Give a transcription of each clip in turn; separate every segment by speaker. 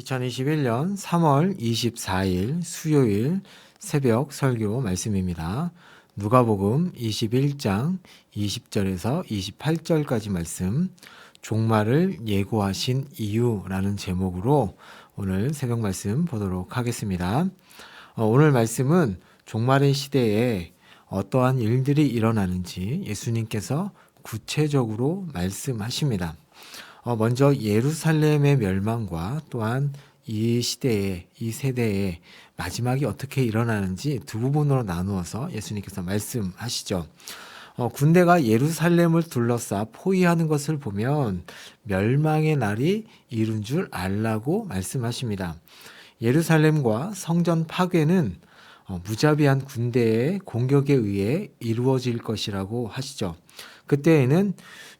Speaker 1: 2021년 3월 24일 수요일 새벽 설교 말씀입니다. 누가복음 21장 20절에서 28절까지 말씀, 종말을 예고하신 이유라는 제목으로 오늘 새벽 말씀 보도록 하겠습니다. 오늘 말씀은 종말의 시대에 어떠한 일들이 일어나는지 예수님께서 구체적으로 말씀하십니다. 먼저 예루살렘의 멸망과 또한 이 시대에, 이 세대에 마지막이 어떻게 일어나는지 두 부분으로 나누어서 예수님께서 말씀하시죠. 군대가 예루살렘을 둘러싸 포위하는 것을 보면 멸망의 날이 이룬 줄 알라고 말씀하십니다. 예루살렘과 성전 파괴는 무자비한 군대의 공격에 의해 이루어질 것이라고 하시죠. 그때에는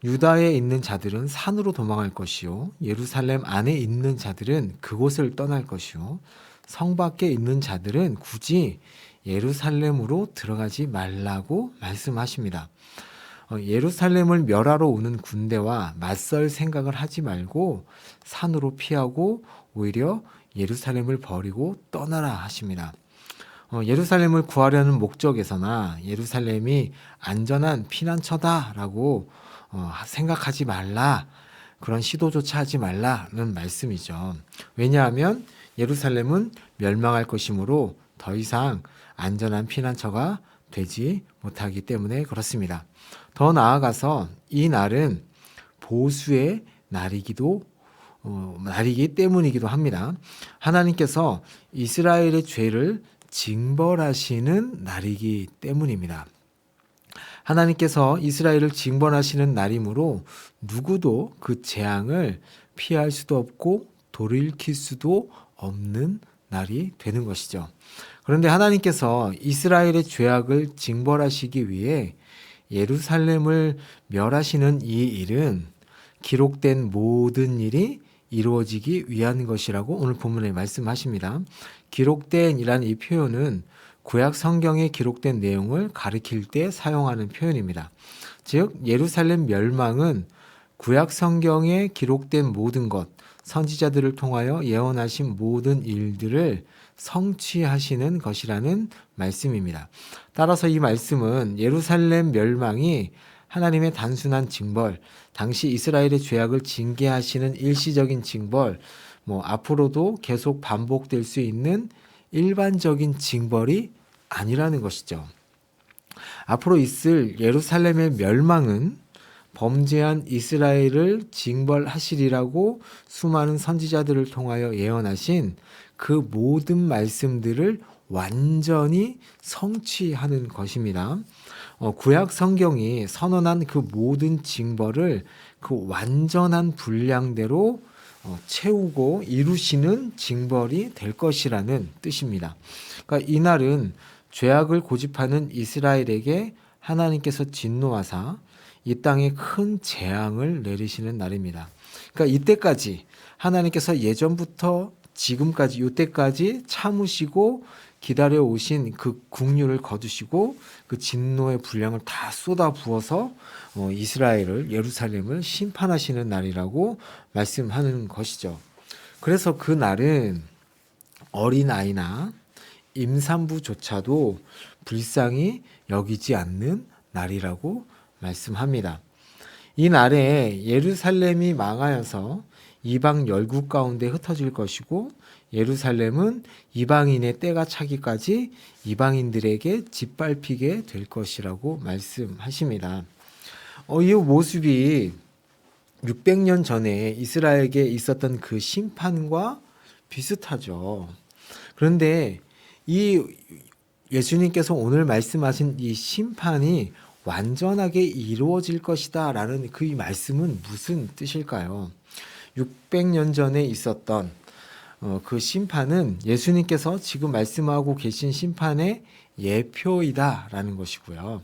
Speaker 1: 유다에 있는 자들은 산으로 도망할 것이요, 예루살렘 안에 있는 자들은 그곳을 떠날 것이요, 성 밖에 있는 자들은 굳이 예루살렘으로 들어가지 말라고 말씀하십니다. 예루살렘을 멸하러 오는 군대와 맞설 생각을 하지 말고 산으로 피하고 오히려 예루살렘을 버리고 떠나라 하십니다. 예루살렘을 구하려는 목적에서나 예루살렘이 안전한 피난처다라고 생각하지 말라, 그런 시도조차 하지 말라는 말씀이죠. 왜냐하면 예루살렘은 멸망할 것이므로 더 이상 안전한 피난처가 되지 못하기 때문에 그렇습니다. 더 나아가서 이 날은 보수의 날이기 때문이기도 합니다. 하나님께서 이스라엘의 죄를 징벌하시는 날이기 때문입니다. 하나님께서 이스라엘을 징벌하시는 날이므로 누구도 그 재앙을 피할 수도 없고 돌이킬 수도 없는 날이 되는 것이죠. 그런데 하나님께서 이스라엘의 죄악을 징벌하시기 위해 예루살렘을 멸하시는 이 일은 기록된 모든 일이 이루어지기 위한 것이라고 오늘 본문에 말씀하십니다. 기록된이라는 이 표현은 구약 성경에 기록된 내용을 가리킬 때 사용하는 표현입니다. 즉 예루살렘 멸망은 구약 성경에 기록된 모든 것, 선지자들을 통하여 예언하신 모든 일들을 성취하시는 것이라는 말씀입니다. 따라서 이 말씀은 예루살렘 멸망이 하나님의 단순한 징벌, 당시 이스라엘의 죄악을 징계하시는 일시적인 징벌, 앞으로도 계속 반복될 수 있는 일반적인 징벌이 아니라는 것이죠. 앞으로 있을 예루살렘의 멸망은 범죄한 이스라엘을 징벌하시리라고 수많은 선지자들을 통하여 예언하신 그 모든 말씀들을 완전히 성취하는 것입니다. 구약 성경이 선언한 그 모든 징벌을 그 완전한 분량대로 채우고 이루시는 징벌이 될 것이라는 뜻입니다. 그러니까 이날은 죄악을 고집하는 이스라엘에게 하나님께서 진노하사 이 땅에 큰 재앙을 내리시는 날입니다. 그러니까 이때까지 하나님께서 예전부터 지금까지 이때까지 참으시고 기다려 오신 그 국류를 거두시고 그 진노의 분량을 다 쏟아 부어서 이스라엘을, 예루살렘을 심판하시는 날이라고 말씀하는 것이죠. 그래서 그 날은 어린아이나 임산부조차도 불쌍히 여기지 않는 날이라고 말씀합니다. 이 날에 예루살렘이 망하여서 이방 열국 가운데 흩어질 것이고 예루살렘은 이방인의 때가 차기까지 이방인들에게 짓밟히게 될 것이라고 말씀하십니다. 이 모습이 600년 전에 이스라엘에게 있었던 그 심판과 비슷하죠. 그런데 이 예수님께서 오늘 말씀하신 이 심판이 완전하게 이루어질 것이다 라는 그 말씀은 무슨 뜻일까요? 600년 전에 있었던 그 심판은 예수님께서 지금 말씀하고 계신 심판의 예표이다 라는 것이고요.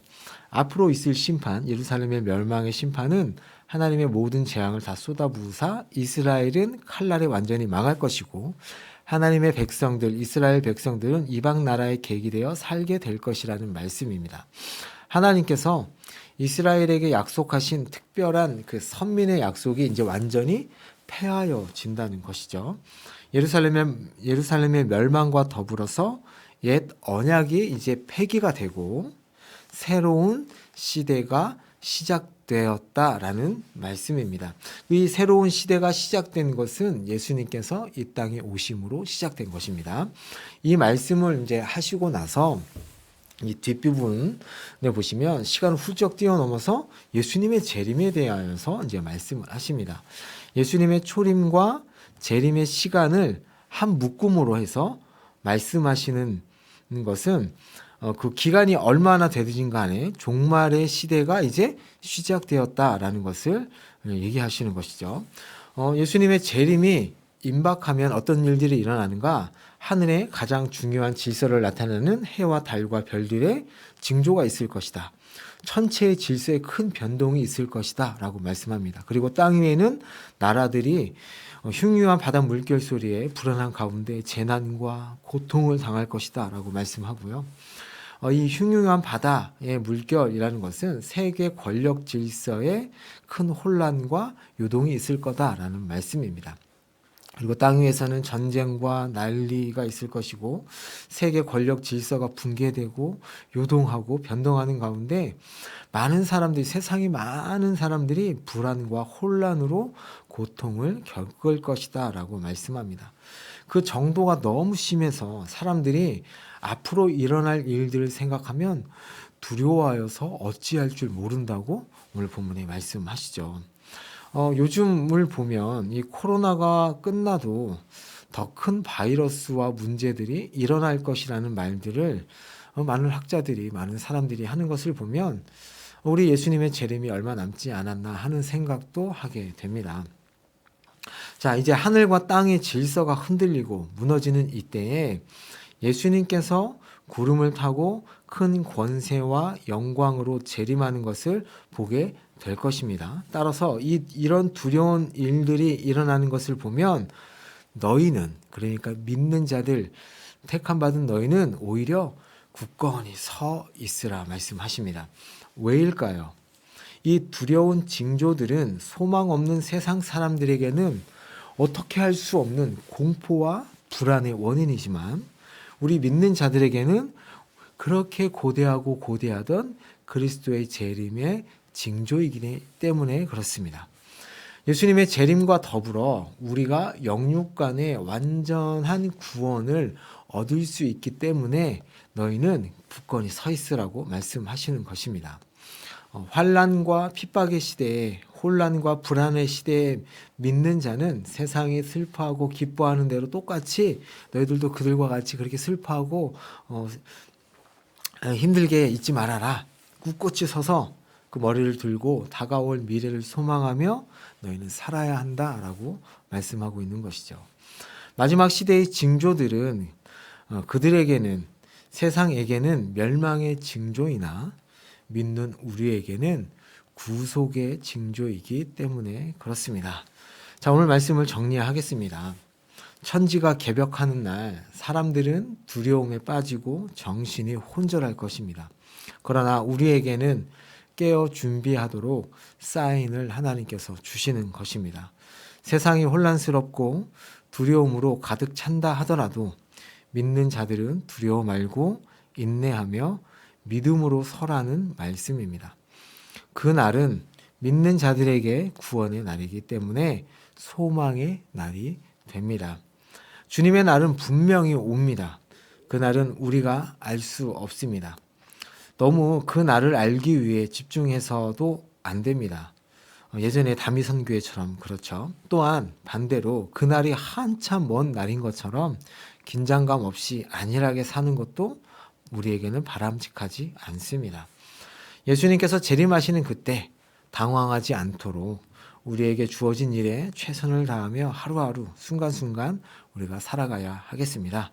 Speaker 1: 앞으로 있을 심판, 예루살렘의 멸망의 심판은 하나님의 모든 재앙을 다 쏟아부으사 이스라엘은 칼날에 완전히 망할 것이고 하나님의 백성들, 이스라엘 백성들은 이방 나라의 객이 되어 살게 될 것이라는 말씀입니다. 하나님께서 이스라엘에게 약속하신 특별한 그 선민의 약속이 이제 완전히 폐하여진다는 것이죠. 예루살렘의 멸망과 더불어서 옛 언약이 이제 폐기가 되고 새로운 시대가 시작되었다라는 말씀입니다. 이 새로운 시대가 시작된 것은 예수님께서 이 땅에 오심으로 시작된 것입니다. 이 말씀을 이제 하시고 나서 이 뒷부분에 보시면 시간을 훌쩍 뛰어넘어서 예수님의 재림에 대하여서 이제 말씀을 하십니다. 예수님의 초림과 재림의 시간을 한 묶음으로 해서 말씀하시는 것은 그 기간이 얼마나 되든지 간에 종말의 시대가 이제 시작되었다라는 것을 얘기하시는 것이죠. 예수님의 재림이 임박하면 어떤 일들이 일어나는가? 하늘에 가장 중요한 질서를 나타내는 해와 달과 별들의 징조가 있을 것이다. 천체의 질서에 큰 변동이 있을 것이다 라고 말씀합니다. 그리고 땅 위에는 나라들이 흉흉한 바다 물결 소리에 불안한 가운데 재난과 고통을 당할 것이다 라고 말씀하고요. 이 흉흉한 바다의 물결이라는 것은 세계 권력 질서에 큰 혼란과 요동이 있을 거다라는 말씀입니다. 그리고 땅 위에서는 전쟁과 난리가 있을 것이고 세계 권력 질서가 붕괴되고 요동하고 변동하는 가운데 세상의 많은 사람들이 불안과 혼란으로 고통을 겪을 것이다 라고 말씀합니다. 그 정도가 너무 심해서 사람들이 앞으로 일어날 일들을 생각하면 두려워하여서 어찌할 줄 모른다고 오늘 본문에 말씀하시죠. 요즘을 보면 이 코로나가 끝나도 더 큰 바이러스와 문제들이 일어날 것이라는 말들을 많은 학자들이, 많은 사람들이 하는 것을 보면 우리 예수님의 재림이 얼마 남지 않았나 하는 생각도 하게 됩니다. 자, 이제 하늘과 땅의 질서가 흔들리고 무너지는 이때에 예수님께서 구름을 타고 큰 권세와 영광으로 재림하는 것을 보게 될 것입니다. 따라서 이런 두려운 일들이 일어나는 것을 보면 너희는, 그러니까 믿는 자들, 택함 받은 너희는 오히려 굳건히 서 있으라 말씀하십니다. 왜일까요? 이 두려운 징조들은 소망 없는 세상 사람들에게는 어떻게 할 수 없는 공포와 불안의 원인이지만 우리 믿는 자들에게는 그렇게 고대하고 고대하던 그리스도의 재림의 징조이기 때문에 그렇습니다. 예수님의 재림과 더불어 우리가 영육 간의 완전한 구원을 얻을 수 있기 때문에 너희는 굳건히 서 있으라고 말씀하시는 것입니다. 환난과 핍박의 시대에, 혼란과 불안의 시대에 믿는 자는 세상이 슬퍼하고 기뻐하는 대로 똑같이 너희들도 그들과 같이 그렇게 슬퍼하고 힘들게 있지 말아라. 꿋꿋이 서서 그 머리를 들고 다가올 미래를 소망하며 너희는 살아야 한다라고 말씀하고 있는 것이죠. 마지막 시대의 징조들은 그들에게는, 세상에게는 멸망의 징조이나 믿는 우리에게는 구속의 징조이기 때문에 그렇습니다. 자, 오늘 말씀을 정리하겠습니다. 천지가 개벽하는 날 사람들은 두려움에 빠지고 정신이 혼절할 것입니다. 그러나 우리에게는 깨어 준비하도록 사인을 하나님께서 주시는 것입니다. 세상이 혼란스럽고 두려움으로 가득 찬다 하더라도 믿는 자들은 두려워 말고 인내하며 믿음으로 서라는 말씀입니다. 그 날은 믿는 자들에게 구원의 날이기 때문에 소망의 날이 됩니다. 주님의 날은 분명히 옵니다. 그 날은 우리가 알 수 없습니다. 너무 그 날을 알기 위해 집중해서도 안 됩니다. 예전에 다미선교회처럼 그렇죠. 또한 반대로 그 날이 한참 먼 날인 것처럼 긴장감 없이 안일하게 사는 것도 우리에게는 바람직하지 않습니다. 예수님께서 재림하시는 그때 당황하지 않도록 우리에게 주어진 일에 최선을 다하며 하루하루 순간순간 우리가 살아가야 하겠습니다.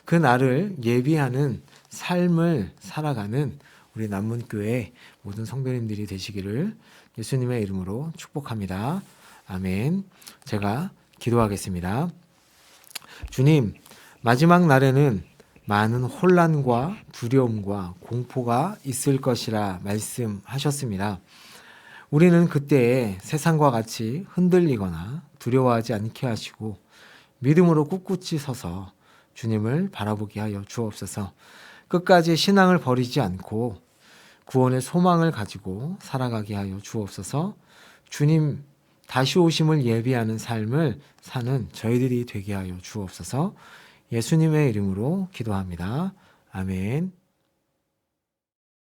Speaker 1: 그 날을 예비하는 삶을 살아가는 우리 남문교회 모든 성도님들이 되시기를 예수님의 이름으로 축복합니다. 아멘. 제가 기도하겠습니다. 주님, 마지막 날에는 많은 혼란과 두려움과 공포가 있을 것이라 말씀하셨습니다. 우리는 그때에 세상과 같이 흔들리거나 두려워하지 않게 하시고 믿음으로 꿋꿋이 서서 주님을 바라보게 하여 주옵소서. 끝까지 신앙을 버리지 않고 구원의 소망을 가지고 살아가게 하여 주옵소서. 주님 다시 오심을 예비하는 삶을 사는 저희들이 되게 하여 주옵소서. 예수님의 이름으로 기도합니다. 아멘.